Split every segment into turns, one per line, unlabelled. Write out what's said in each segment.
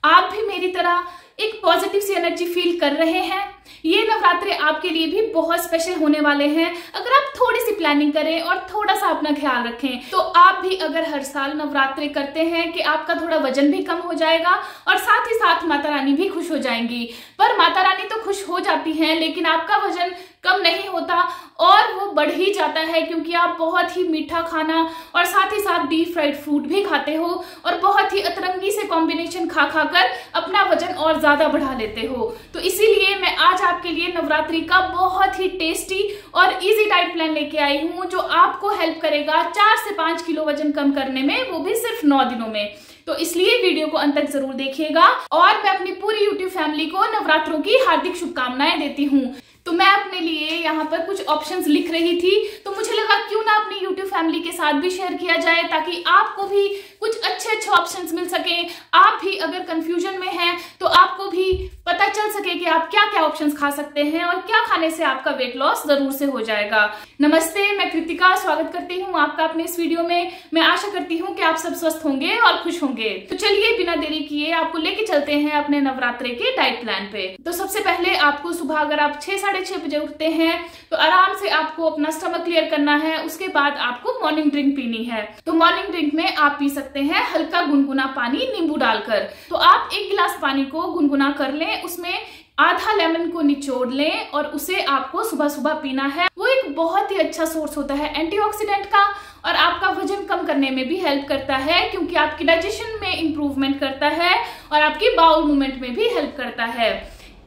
आप भी मेरी तरह एक पॉजिटिव सी एनर्जी फील कर रहे हैं, ये नवरात्रे आपके लिए भी बहुत स्पेशल होने वाले हैं। अगर आप थोड़ी सी प्लानिंग करें और थोड़ा सा अपना ख्याल रखें तो आप भी अगर हर साल नवरात्रे करते हैं कि आपका थोड़ा वजन भी कम हो जाएगा और साथ ही साथ माता रानी भी खुश हो जाएंगी। पर माता रानी तो खुश हो जाती हैं लेकिन आपका वजन कम नहीं होता और वो बढ़ ही जाता है, क्योंकि आप बहुत ही मीठा खाना और साथ ही साथ डीप फ्राइड फूड भी खाते हो और बहुत ही अतरंगी से कॉम्बिनेशन खा खा कर अपना वजन और ज्यादा बढ़ा लेते हो। तो इसीलिए मैं आज आपके लिए नवरात्रि का बहुत ही टेस्टी और इजी डाइट प्लान लेके आई हूँ जो आपको हेल्प करेगा 4 से 5 किलो वजन कम करने में, वो भी सिर्फ 9 दिनों में। तो इसलिए वीडियो को अंत तक जरूर देखिएगा और मैं अपनी पूरी यूट्यूब फैमिली को नवरात्रों की हार्दिक शुभकामनाएं देती हूँ। तो मैं अपने लिए यहाँ पर कुछ ऑप्शंस लिख रही थी तो मुझे लगा क्यों ना अपनी यूट्यूब फैमिली के साथ भी शेयर किया जाए ताकि आपको भी कुछ अच्छे ऑप्शंस मिल सके। आप भी अगर कंफ्यूजन में हैं तो आपको भी पता चल सके कि आप क्या क्या ऑप्शंस खा सकते हैं और क्या खाने से आपका वेट लॉस जरूर से हो जाएगा। नमस्ते, मैं कृतिका स्वागत करती हूँ आपका अपने इस वीडियो में। मैं आशा करती हूँ कि आप सब स्वस्थ होंगे और खुश होंगे। तो चलिए बिना देरी किए आपको लेके चलते हैं अपने नवरात्रे के डाइट प्लान पे। तो सबसे पहले आपको सुबह अगर आप 6-6:30 बजे उठते हैं तो आराम से आपको अपना स्टमक क्लियर करना है। उसके बाद आपको मॉर्निंग ड्रिंक पीनी है। तो मॉर्निंग ड्रिंक में आप पी सकते हैं हल्का गुनगुना पानी नींबू डालकर। तो आप 1 गिलास पानी को गुनगुना कर लें, उसमें आधा लेमन को निचोड़ लें और उसे आपको सुबह सुबह पीना है। वो एक बहुत ही अच्छा सोर्स होता है एंटीऑक्सीडेंट का और आपका वजन कम करने में भी हेल्प करता है, क्योंकि आपकी डाइजेशन में इंप्रूवमेंट करता है और आपकी बाउल मूवमेंट में भी हेल्प करता है।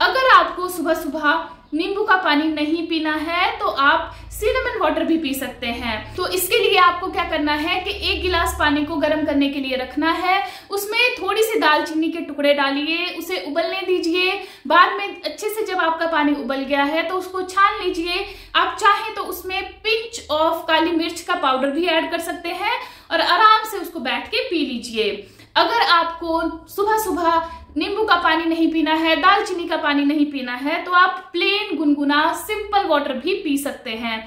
अगर आपको सुबह सुबह नींबू का पानी नहीं पीना है तो आप सिनेमन वाटर भी पी सकते हैं। तो इसके लिए आपको क्या करना है कि 1 गिलास पानी को गर्म करने के लिए रखना है, उसमें थोड़ी सी दालचीनी के टुकड़े डालिए, उसे उबलने दीजिए। बाद में अच्छे से जब आपका पानी उबल गया है तो उसको छान लीजिए। आप चाहें तो उसमें पिंच ऑफ काली मिर्च का पाउडर भी ऐड कर सकते हैं और आराम से उसको बैठ के पी लीजिए। अगर आपको सुबह सुबह नींबू का पानी नहीं पीना है, दालचीनी का पानी नहीं पीना है तो आप प्लेन गुनगुना सिंपल वाटर भी पी सकते हैं।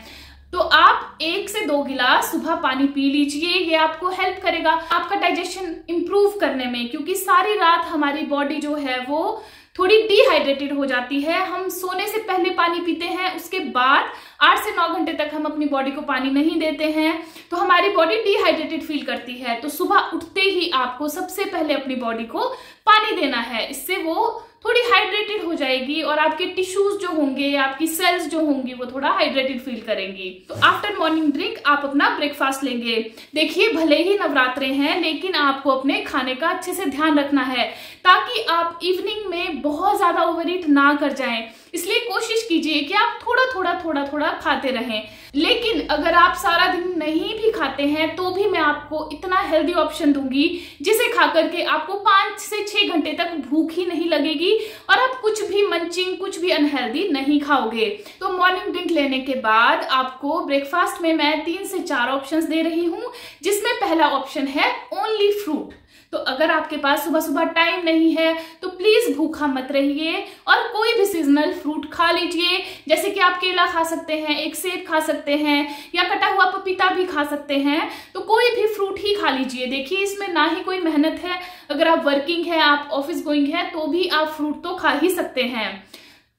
तो आप 1 से 2 गिलास सुबह पानी पी लीजिए। ये आपको हेल्प करेगा आपका डाइजेशन इंप्रूव करने में, क्योंकि सारी रात हमारी बॉडी जो है वो थोड़ी डिहाइड्रेटेड हो जाती है। हम सोने से पहले पानी पीते हैं, उसके बाद 8 से 9 घंटे तक हम अपनी बॉडी को पानी नहीं देते हैं तो हमारी बॉडी डिहाइड्रेटेड फील करती है। तो सुबह उठते ही आपको सबसे पहले अपनी बॉडी को पानी देना है, इससे वो थोड़ी हाइड्रेटेड हो जाएगी और आपके टिश्यूज जो होंगे, आपकी सेल्स जो होंगी वो थोड़ा हाइड्रेटेड फील करेंगी। तो आफ्टर मॉर्निंग ड्रिंक आप अपना ब्रेकफास्ट लेंगे। देखिए भले ही नवरात्रे हैं लेकिन आपको अपने खाने का अच्छे से ध्यान रखना है ताकि आप इवनिंग में बहुत ज्यादा ओवरईट ना कर जाएं। इसलिए कोशिश कीजिए कि आप थोड़ा थोड़ा खाते रहें। लेकिन अगर आप सारा दिन नहीं भी खाते हैं तो भी मैं आपको इतना हेल्दी ऑप्शन दूंगी जिसे खाकर के आपको 5 से 6 घंटे तक भूख ही नहीं लगेगी और आप कुछ भी मंचिंग, कुछ भी अनहेल्दी नहीं खाओगे। तो मॉर्निंग ड्रिंक लेने के बाद आपको ब्रेकफास्ट में मैं 3 से 4 ऑप्शंस दे रही हूँ, जिसमें पहला ऑप्शन है ओनली फ्रूट। तो अगर आपके पास सुबह सुबह टाइम नहीं है तो प्लीज भूखा मत रहिए और कोई भी सीजनल फ्रूट खा लीजिए। जैसे कि आप केला खा सकते हैं, एक सेब खा सकते हैं या कटा हुआ पपीता भी खा सकते हैं। तो कोई भी फ्रूट ही खा लीजिए। देखिए इसमें ना ही कोई मेहनत है। अगर आप वर्किंग है, आप ऑफिस गोइंग है तो भी आप फ्रूट तो खा ही सकते हैं।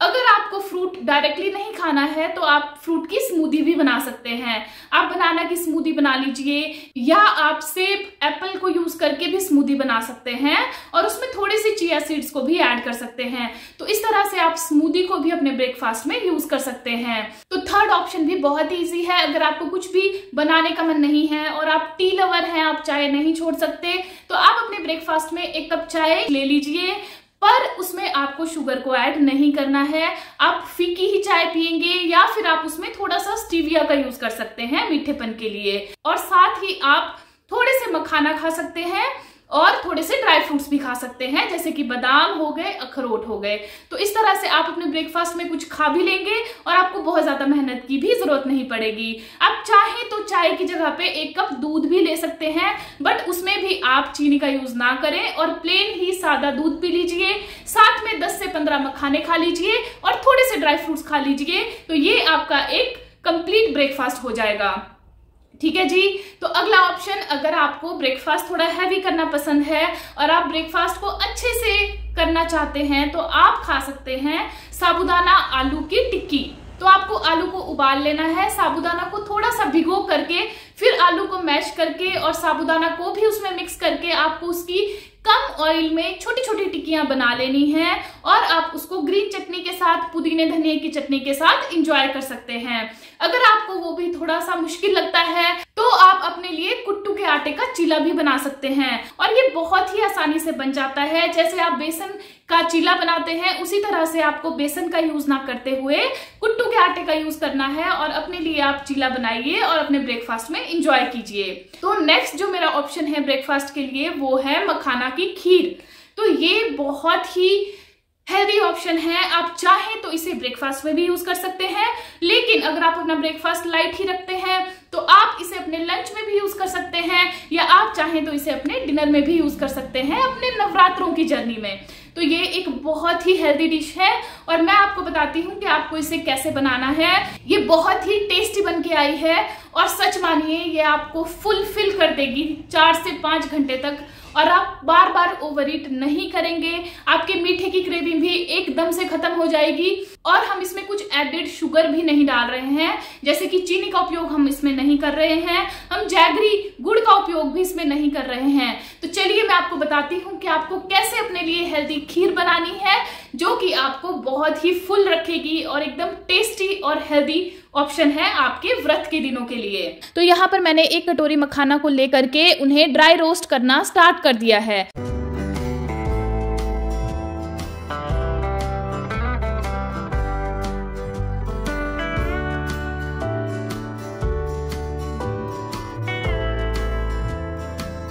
अगर आपको फ्रूट डायरेक्टली नहीं खाना है तो आप फ्रूट की स्मूदी भी बना सकते हैं। आप बनाना की स्मूदी बना लीजिए या आप सेब, एप्पल को यूज करके भी स्मूदी बना सकते हैं और उसमें थोड़ी सी चिया सीड्स को भी ऐड कर सकते हैं। तो इस तरह से आप स्मूदी को भी अपने ब्रेकफास्ट में यूज कर सकते हैं। तो थर्ड ऑप्शन भी बहुत ईजी है। अगर आपको कुछ भी बनाने का मन नहीं है और आप टी लवर हैं, आप चाय नहीं छोड़ सकते, तो आप अपने ब्रेकफास्ट में 1 कप चाय ले लीजिए, पर उसमें आपको शुगर को ऐड नहीं करना है। आप फीकी ही चाय पियेंगे या फिर आप उसमें थोड़ा सा स्टीविया का यूज कर सकते हैं मीठेपन के लिए। और साथ ही आप थोड़े से मखाना खा सकते हैं और थोड़े से ड्राई फ्रूट्स भी खा सकते हैं, जैसे कि बादाम हो गए, अखरोट हो गए। तो इस तरह से आप अपने ब्रेकफास्ट में कुछ खा भी लेंगे और आपको बहुत ज्यादा मेहनत की भी जरूरत नहीं पड़ेगी। आप चाहें तो चाय की जगह पे 1 कप दूध भी ले सकते हैं, बट उसमें भी आप चीनी का यूज ना करें और प्लेन ही सादा दूध पी लीजिए। साथ में 10 से 15 मखाने खा लीजिए और थोड़े से ड्राई फ्रूट्स खा लीजिए। तो ये आपका एक कंप्लीट ब्रेकफास्ट हो जाएगा। ठीक है जी। तो अगला ऑप्शन, अगर आपको ब्रेकफास्ट थोड़ा हैवी करना पसंद है और आप ब्रेकफास्ट को अच्छे से करना चाहते हैं, तो आप खा सकते हैं साबूदाना आलू की टिक्की। तो आपको आलू को उबाल लेना है, साबूदाना को थोड़ा सा भिगो करके, फिर आलू को मैश करके और साबूदाना को भी उसमें मिक्स करके आपको उसकी कम ऑयल में छोटी छोटी टिक्कियां बना लेनी है और आप उसको ग्रीन चटनी के साथ, पुदीने धनिया की चटनी के साथ एंजॉय कर सकते हैं। अगर आपको वो भी थोड़ा सा मुश्किल लगता है तो आप अपने लिए कुट्टू के आटे का चीला भी बना सकते हैं और ये बहुत ही आसानी से बन जाता है। जैसे आप बेसन का चीला बनाते हैं उसी तरह से आपको बेसन का यूज ना करते हुए कुट्टू के आटे का यूज करना है और अपने लिए आप चीला बनाइए और अपने ब्रेकफास्ट में एंजॉय कीजिए। तो नेक्स्ट जो मेरा ऑप्शन है ब्रेकफास्ट के लिए वो है मखाना की खीर। तो ये बहुत ही हेल्दी ऑप्शन है, आप चाहें तो इसे ब्रेकफास्ट में भी यूज कर सकते हैं, लेकिन अगर आप अपना ब्रेकफास्ट लाइट ही रखते हैं तो आप इसे अपने लंच में भी यूज कर सकते हैं या आप चाहें तो इसे अपने डिनर में भी यूज कर सकते हैं अपने नवरात्रों की जर्नी में। तो ये एक बहुत ही हेल्दी डिश है और मैं आपको बताती हूँ कि आपको इसे कैसे बनाना है। ये बहुत ही टेस्टी बन के आई है और सच मानिए ये आपको फुलफिल कर देगी 4 से 5 घंटे तक और आप बार बार ओवर ईट नहीं करेंगे। आपके मीठे की क्रेविंग भी एकदम से खत्म हो जाएगी और हम इसमें कुछ एडेड शुगर भी नहीं डाल रहे हैं, जैसे कि चीनी का उपयोग हम इसमें नहीं कर रहे हैं, हम जैगरी गुड़ का उपयोग भी इसमें नहीं कर रहे हैं। तो चलिए मैं आपको बताती हूँ कि आपको कैसे अपने लिए हेल्दी खीर बनानी है जो कि आपको बहुत ही फुल रखेगी और एकदम टेस्टी और हेल्दी ऑप्शन है आपके व्रत के दिनों के लिए। तो यहाँ पर मैंने 1 कटोरी मखाना को लेकर के उन्हें ड्राई रोस्ट करना स्टार्ट कर दिया है।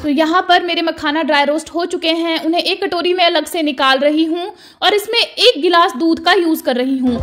तो यहाँ पर मेरे मखाना ड्राई रोस्ट हो चुके हैं, उन्हें 1 कटोरी में अलग से निकाल रही हूँ और इसमें 1 गिलास दूध का यूज कर रही हूँ।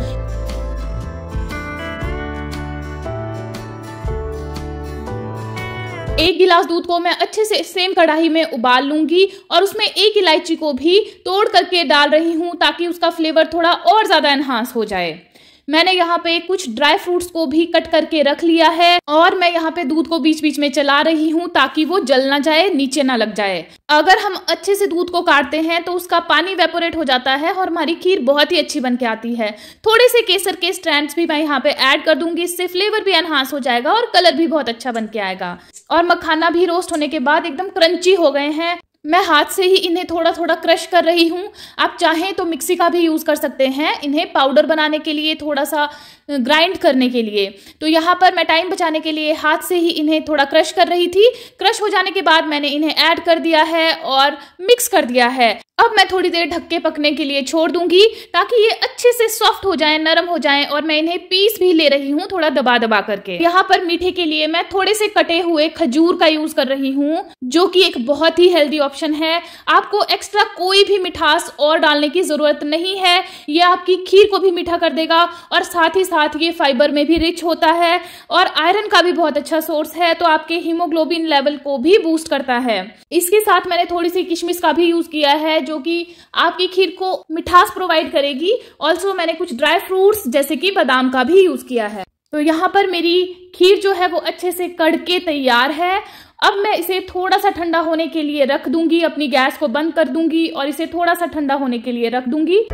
एक गिलास दूध को मैं अच्छे से सेम कढ़ाई में उबाल लूंगी और उसमें 1 इलायची को भी तोड़ करके डाल रही हूँ ताकि उसका फ्लेवर थोड़ा और ज्यादा एनहांस हो जाए। मैंने यहाँ पे कुछ ड्राई फ्रूट्स को भी कट करके रख लिया है और मैं यहाँ पे दूध को बीच बीच में चला रही हूँ ताकि वो जल ना जाए, नीचे ना लग जाए। अगर हम अच्छे से दूध को काटते हैं तो उसका पानी वेपोरेट हो जाता है और हमारी खीर बहुत ही अच्छी बन के आती है। थोड़े से केसर के स्ट्रैंड्स भी मैं यहाँ पे ऐड कर दूंगी, इससे फ्लेवर भी एनहांस हो जाएगा और कलर भी बहुत अच्छा बन के आएगा। और मखाना भी रोस्ट होने के बाद एकदम क्रंची हो गए हैं। मैं हाथ से ही इन्हें थोड़ा थोड़ा क्रश कर रही हूँ, आप चाहें तो मिक्सी का भी यूज कर सकते हैं इन्हें पाउडर बनाने के लिए, थोड़ा सा ग्राइंड करने के लिए। तो यहाँ पर मैं टाइम बचाने के लिए हाथ से ही इन्हें थोड़ा क्रश कर रही थी। क्रश हो जाने के बाद मैंने इन्हें ऐड कर दिया है और मिक्स कर दिया है। अब मैं थोड़ी देर ढक के पकने के लिए छोड़ दूंगी ताकि ये अच्छे से सॉफ्ट हो जाएं, नरम हो जाएं। और मैं इन्हें पीस भी ले रही हूँ थोड़ा दबा दबा करके। यहाँ पर मीठे के लिए मैं थोड़े से कटे हुए खजूर का यूज कर रही हूँ जो कि एक बहुत ही हेल्दी ऑप्शन है। आपको एक्स्ट्रा कोई भी मिठास और डालने की जरूरत नहीं है, ये आपकी खीर को भी मीठा कर देगा और साथ ही साथ ये फाइबर में भी रिच होता है और आयरन का भी बहुत अच्छा सोर्स है, तो आपके हीमोग्लोबिन लेवल को भी बूस्ट करता है। इसके साथ मैंने थोड़ी सी किशमिश का भी यूज किया है जो कि आपकी खीर को मिठास प्रोवाइड करेगी। ऑल्सो मैंने कुछ ड्राई फ्रूट्स जैसे कि बादाम का भी यूज किया है। तो यहाँ पर मेरी खीर जो है वो अच्छे से कढ़ के तैयार है। अब मैं इसे थोड़ा सा ठंडा होने के लिए रख दूंगी, अपनी गैस को बंद कर दूंगी और इसे थोड़ा सा ठंडा होने के लिए रख दूंगी।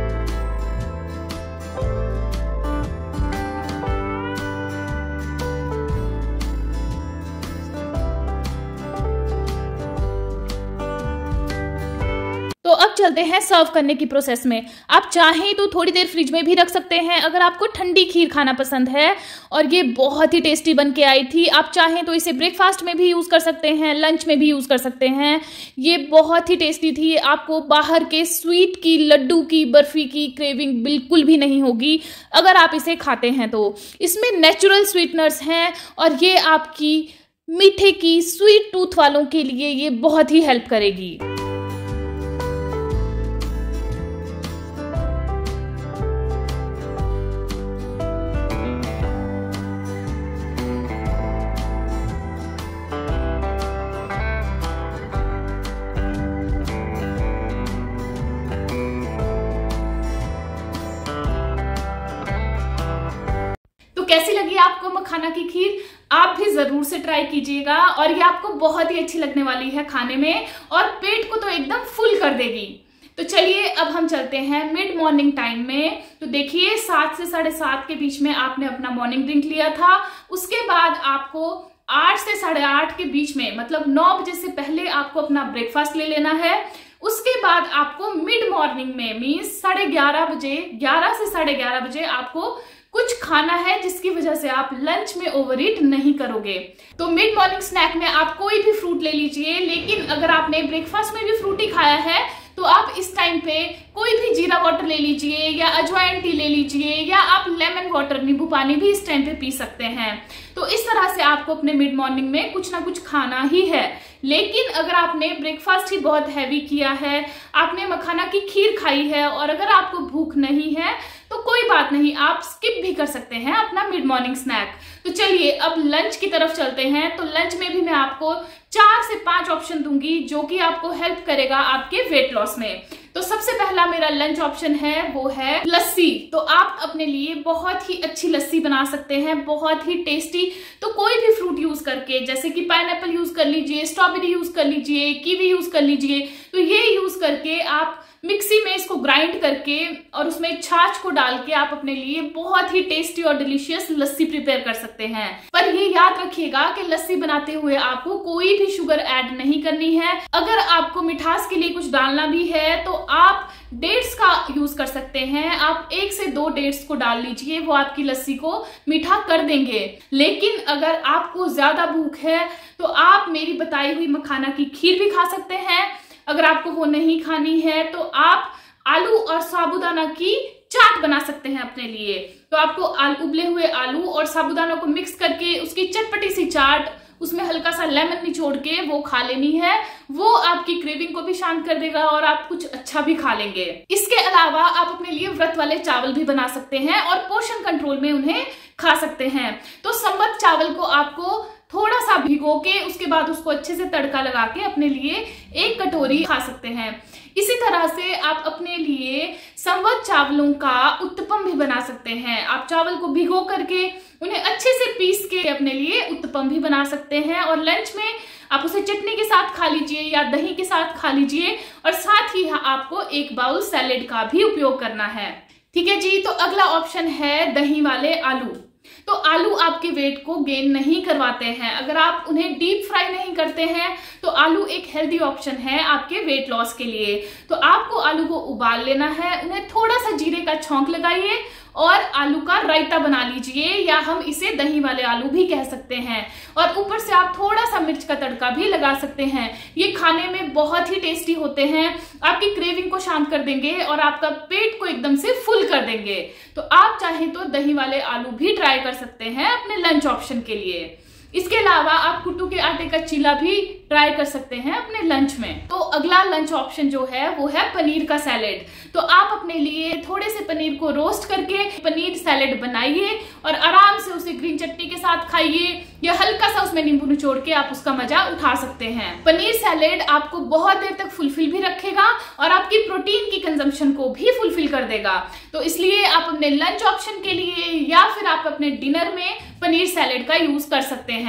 तो अब चलते हैं सर्व करने की प्रोसेस में। आप चाहें तो थोड़ी देर फ्रिज में भी रख सकते हैं अगर आपको ठंडी खीर खाना पसंद है। और ये बहुत ही टेस्टी बन के आई थी। आप चाहें तो इसे ब्रेकफास्ट में भी यूज कर सकते हैं, लंच में भी यूज कर सकते हैं। ये बहुत ही टेस्टी थी। आपको बाहर के स्वीट की, लड्डू की, बर्फी की क्रेविंग बिल्कुल भी नहीं होगी अगर आप इसे खाते हैं तो। इसमें नेचुरल स्वीटनर्स हैं और ये आपकी मीठे की, स्वीट टूथ वालों के लिए ये बहुत ही हेल्प करेगी। कैसी लगी आपको मखाना की खीर? आप भी जरूर से ट्राई कीजिएगा और ये आपको बहुत ही अच्छी लगने वाली है खाने में और पेट को तो एकदम फुल कर देगी। तो चलिए अब हम चलते हैं मिड मॉर्निंग टाइम में। तो देखिए 7 से 7:30 के बीच में आपने अपना मॉर्निंग ड्रिंक लिया था, उसके बाद आपको 8 से 8:30 के बीच में मतलब 9 बजे से पहले आपको अपना ब्रेकफास्ट ले लेना है। उसके बाद आपको मिड मॉर्निंग में मीन्स 11:30 बजे 11 से 11:30 बजे आपको कुछ खाना है जिसकी वजह से आप लंच में ओवरईट नहीं करोगे। तो मिड मॉर्निंग स्नैक में आप कोई भी फ्रूट ले लीजिए, लेकिन अगर आपने ब्रेकफास्ट में भी फ्रूट ही खाया है तो आप इस टाइम पे कोई भी जीरा वाटर ले लीजिए या अजवाइन टी ले लीजिए या आप लेमन वाटर नींबू पानी भी इस टाइम पे पी सकते हैं। तो इस तरह से आपको अपने मिड मॉर्निंग में कुछ ना कुछ खाना ही है। लेकिन अगर आपने ब्रेकफास्ट ही बहुत हैवी किया है, आपने मखाना की खीर खाई है और अगर आपको भूख नहीं है तो कोई बात नहीं, आप स्किप भी कर सकते हैं अपना मिड मॉर्निंग स्नैक। तो चलिए अब लंच की तरफ चलते हैं। तो लंच में भी मैं आपको 4 से 5 ऑप्शन दूंगी जो कि आपको हेल्प करेगा आपके वेट लॉस में। तो सबसे पहला मेरा लंच ऑप्शन है वो है लस्सी। तो आप अपने लिए बहुत ही अच्छी लस्सी बना सकते हैं, बहुत ही टेस्टी। तो कोई भी फ्रूट यूज करके, जैसे कि पाइनएप्पल यूज कर लीजिए, स्ट्रॉबेरी यूज कर लीजिए, कीवी यूज कर लीजिए, तो ये यूज करके आप मिक्सी में इसको ग्राइंड करके और उसमें छाछ को डाल के आप अपने लिए बहुत ही टेस्टी और डिलीशियस लस्सी प्रिपेयर कर सकते हैं। पर ये याद रखिएगा कि लस्सी बनाते हुए आपको कोई भी शुगर ऐड नहीं करनी है। अगर आपको मिठास के लिए कुछ डालना भी है तो आप डेट्स का यूज कर सकते हैं। आप 1 से 2 डेट्स को डाल लीजिए, वो आपकी लस्सी को मीठा कर देंगे। लेकिन अगर आपको ज्यादा भूख है तो आप मेरी बताई हुई मखाना की खीर भी खा सकते हैं। अगर आपको वो नहीं खानी है तो आप आलू और साबूदाना की चाट बना सकते हैं अपने लिए। तो आपको उबले हुए आलू और साबूदाना को मिक्स करके उसकी चटपटी सी चाट, उसमें हल्का सा लेमन निचोड़ के वो खा लेनी है। वो आपकी क्रेविंग को भी शांत कर देगा और आप कुछ अच्छा भी खा लेंगे। इसके अलावा आप अपने लिए व्रत वाले चावल भी बना सकते हैं और पोषण कंट्रोल में उन्हें खा सकते हैं। तो संबत चावल को आपको थोड़ा सा भिगो के उसके बाद उसको अच्छे से तड़का लगा के अपने लिए 1 कटोरी खा सकते हैं। इसी तरह से आप अपने लिए संबत चावलों का उत्तपम भी बना सकते हैं। आप चावल को भिगो करके उन्हें अच्छे से पीस के अपने लिए उत्तपम भी बना सकते हैं और लंच में आप उसे चटनी के साथ खा लीजिए या दही के साथ खा लीजिए और साथ ही आपको 1 बाउल सैलेड का भी उपयोग करना है। ठीक है जी। तो अगला ऑप्शन है दही वाले आलू। तो आलू आपके वेट को गेन नहीं करवाते हैं। अगर आप उन्हें डीप फ्राई नहीं करते हैं तो आलू एक हेल्दी ऑप्शन है आपके वेट लॉस के लिए। तो आपको आलू को उबाल लेना है, उन्हें थोड़ा सा जीरे का छौंक लगाइए और आलू का रायता बना लीजिए, या हम इसे दही वाले आलू भी कह सकते हैं। और ऊपर से आप थोड़ा सा मिर्च का तड़का भी लगा सकते हैं। ये खाने में बहुत ही टेस्टी होते हैं, आपकी क्रेविंग को शांत कर देंगे और आपका पेट को एकदम से फुल कर देंगे। तो आप चाहें तो दही वाले आलू भी ट्राई कर सकते हैं अपने लंच ऑप्शन के लिए। इसके अलावा आप कुट्टू के आटे का चीला भी ट्राई कर सकते हैं अपने लंच में। तो अगला लंच ऑप्शन जो है वो है पनीर का सैलेड। तो आप अपने लिए थोड़े से पनीर को रोस्ट करके पनीर सैलेड बनाइए और आराम से उसे ग्रीन चटनी के साथ खाइए या हल्का सा उसमें नींबू निचोड़ के आप उसका मजा उठा सकते हैं। पनीर सैलेड आपको बहुत देर तक फुलफिल भी रखेगा और आपकी प्रोटीन की कंजम्पशन को भी फुलफिल कर देगा। तो इसलिए आप अपने लंच ऑप्शन के लिए या फिर आप अपने डिनर में पनीर सैलेड का यूज कर सकते हैं।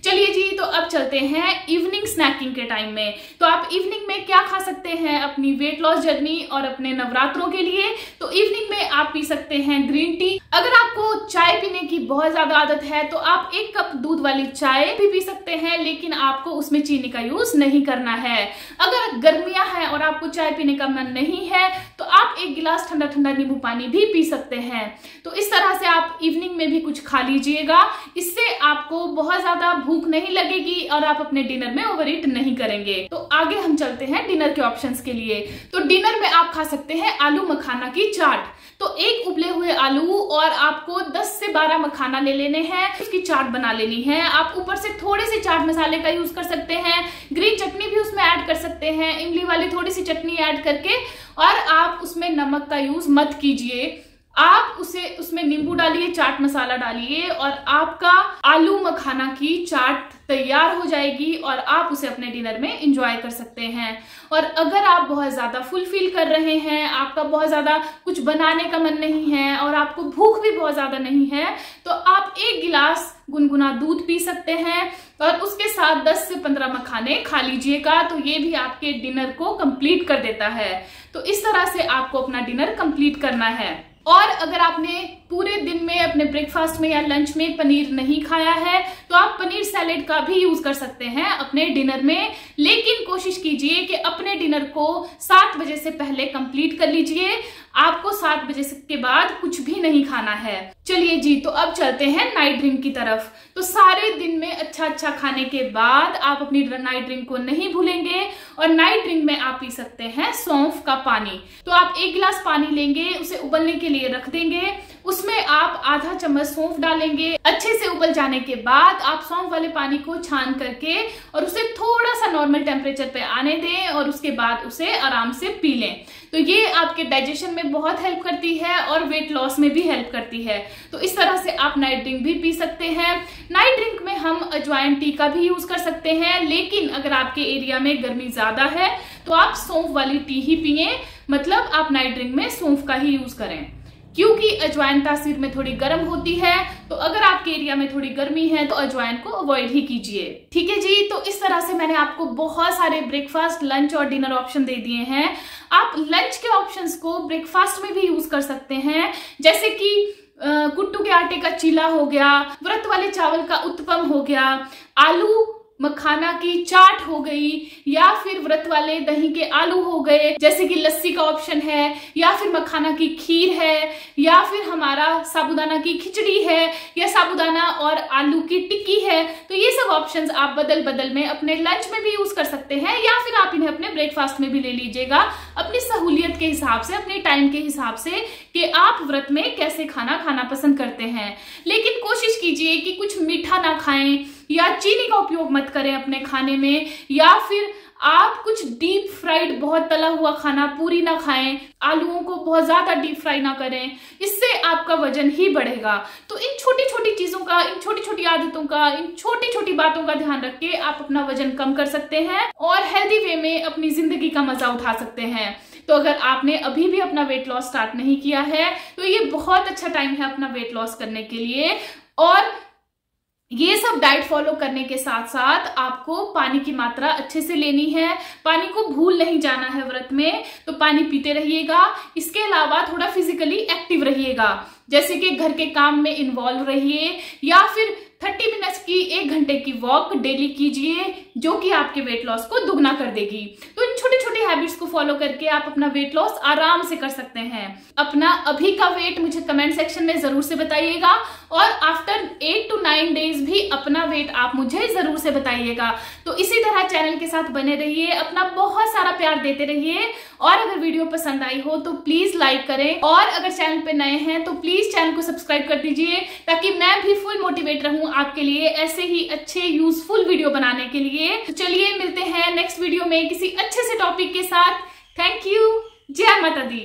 चलिए जी, तो अब चलते हैं इवनिंग स्नैकिंग के टाइम में। तो आप इवनिंग में क्या खा सकते हैं अपनी वेट लॉस जर्नी और अपने नवरात्रों के लिए? तो इवनिंग में आप पी सकते हैं ग्रीन टी। अगर आपको चाय पीने की बहुत ज्यादा आदत है तो आप 1 कप दूध वाली चाय भी पी सकते हैं, लेकिन आपको उसमें चीनी का यूज नहीं करना है। अगर गर्मियां हैं और आपको चाय पीने का मन नहीं है तो आप 1 गिलास ठंडा ठंडा नींबू पानी भी पी सकते हैं। तो इस तरह से आप इवनिंग में भी कुछ खा लीजिएगा, इससे आपको बहुत ज्यादा भूख नहीं लगेगी और आप अपने डिनर में ओवरईट नहीं करेंगे। तो आगे हम चलते हैं डिनर के ऑप्शंस के लिए। तो डिनर में आप खा सकते हैं आलू मखाना की चाट। तो 1 उबले हुए आलू और आपको 10 से 12 मखाना ले लेने हैं, उसकी चाट बना लेनी है। आप ऊपर से थोड़े से चाट मसाले का यूज कर सकते हैं, ग्रीन चटनी भी उसमें ऐड कर सकते हैं, इमली वाली थोड़ी सी चटनी ऐड करके, और आप उसमें नमक का यूज मत कीजिए। आप उसमें नींबू डालिए, चाट मसाला डालिए और आपका आलू मखाना की चाट तैयार हो जाएगी और आप उसे अपने डिनर में एंजॉय कर सकते हैं। और अगर आप बहुत ज्यादा फुलफिल कर रहे हैं, आपका बहुत ज्यादा कुछ बनाने का मन नहीं है और आपको भूख भी बहुत ज्यादा नहीं है, तो आप आप 1 गिलास गुनगुना दूध पी सकते हैं और उसके साथ 10 से 15 मखाने खा लीजिएगा, तो ये भी आपके डिनर को कंप्लीट कर देता है। तो इस तरह से आपको अपना डिनर कंप्लीट करना है। और अगर आपने पूरे दिन में अपने ब्रेकफास्ट में या लंच में पनीर नहीं खाया है तो आप पनीर सैलेड का भी यूज कर सकते हैं अपने डिनर में, लेकिन कोशिश कीजिए कि अपने डिनर को 7 बजे से पहले कंप्लीट कर लीजिए। आपको 7 बजे के बाद कुछ भी नहीं खाना है। चलिए जी, तो अब चलते हैं नाइट ड्रिंक की तरफ। तो सारे दिन में अच्छा खाने के बाद आप अपनी नाइट ड्रिंक को नहीं भूलेंगे और नाइट ड्रिंक में आप पी सकते हैं सौंफ का पानी। तो आप 1 गिलास पानी लेंगे, उसे उबलने के लिए रख देंगे, उसमें आप आधा चम्मच सौंफ डालेंगे। अच्छे से उबल जाने के बाद आप सौंफ वाले पानी को छान करके और उसे थोड़ा सा नॉर्मल टेम्परेचर पे आने दें और उसके बाद उसे आराम से पी लें। तो ये आपके डाइजेशन में बहुत हेल्प करती है और वेट लॉस में भी हेल्प करती है। तो इस तरह से आप नाइट ड्रिंक भी पी सकते हैं। नाइट ड्रिंक में हम अजवाइन टी का भी यूज कर सकते हैं, लेकिन अगर आपके एरिया में गर्मी ज्यादा है तो आप सौंफ वाली टी ही पिए, मतलब आप नाइट ड्रिंक में सौंफ का ही यूज करें, क्योंकि अजवाइन तासीर में थोड़ी गर्म होती है। तो अगर आपके एरिया में थोड़ी गर्मी है तो अजवाइन को अवॉइड ही कीजिए। ठीक है जी, तो इस तरह से मैंने आपको बहुत सारे ब्रेकफास्ट, लंच और डिनर ऑप्शन दे दिए हैं। आप लंच के ऑप्शंस को ब्रेकफास्ट में भी यूज कर सकते हैं, जैसे कि कुट्टू के आटे का चीला हो गया, व्रत वाले चावल का उत्पम हो गया, आलू मखाना की चाट हो गई, या फिर व्रत वाले दही के आलू हो गए, जैसे कि लस्सी का ऑप्शन है, या फिर मखाना की खीर है, या फिर हमारा साबूदाना की खिचड़ी है, या साबूदाना और आलू की टिक्की है। तो ये सब ऑप्शंस आप बदल बदल में अपने लंच में भी यूज कर सकते हैं, या फिर आप इन्हें अपने ब्रेकफास्ट में भी ले लीजिएगा, अपनी सहूलियत के हिसाब से, अपने टाइम के हिसाब से कि आप व्रत में कैसे खाना पसंद करते हैं। लेकिन कोशिश कीजिए कि कुछ मीठा ना खाएं या चीनी का उपयोग मत करें अपने खाने में, या फिर आप कुछ डीप फ्राइड बहुत तला हुआ खाना पूरी ना खाएं, आलूओं को बहुत ज्यादा डीप फ्राई ना करें, इससे आपका वजन ही बढ़ेगा। तो इन छोटी छोटी चीजों का, इन छोटी छोटी आदतों का, इन छोटी छोटी बातों का ध्यान रख के आप अपना वजन कम कर सकते हैं और हेल्दी वे में अपनी जिंदगी का मजा उठा सकते हैं। तो अगर आपने अभी भी अपना वेट लॉस स्टार्ट नहीं किया है तो ये बहुत अच्छा टाइम है अपना वेट लॉस करने के लिए। और ये सब डाइट फॉलो करने के साथ साथ आपको पानी की मात्रा अच्छे से लेनी है, पानी को भूल नहीं जाना है व्रत में, तो पानी पीते रहिएगा। इसके अलावा थोड़ा फिजिकली एक्टिव रहिएगा, जैसे कि घर के काम में इन्वॉल्व रहिए, या फिर 30 मिनट्स की 1 घंटे की वॉक डेली कीजिए, जो कि आपके वेट लॉस को दुगना कर देगी। तो इन छोटी छोटी हैबिट्स को फॉलो करके आप अपना वेट लॉस आराम से कर सकते हैं। अपना अभी का वेट मुझे कमेंट सेक्शन में जरूर से बताइएगा, और आफ्टर 8 to 9 डेज भी अपना वेट आप मुझे जरूर से बताइएगा। तो इसी तरह चैनल के साथ बने रहिए, अपना बहुत सारा प्यार देते रहिए, और अगर वीडियो पसंद आई हो तो प्लीज लाइक करें, और अगर चैनल पे नए हैं तो प्लीज चैनल को सब्सक्राइब कर दीजिए, ताकि मैं भी फुल मोटिवेट रहूं आपके लिए ऐसे ही अच्छे यूजफुल वीडियो बनाने के लिए। तो चलिए मिलते हैं नेक्स्ट वीडियो में किसी अच्छे से टॉपिक के साथ। Thank you. जय माता दी।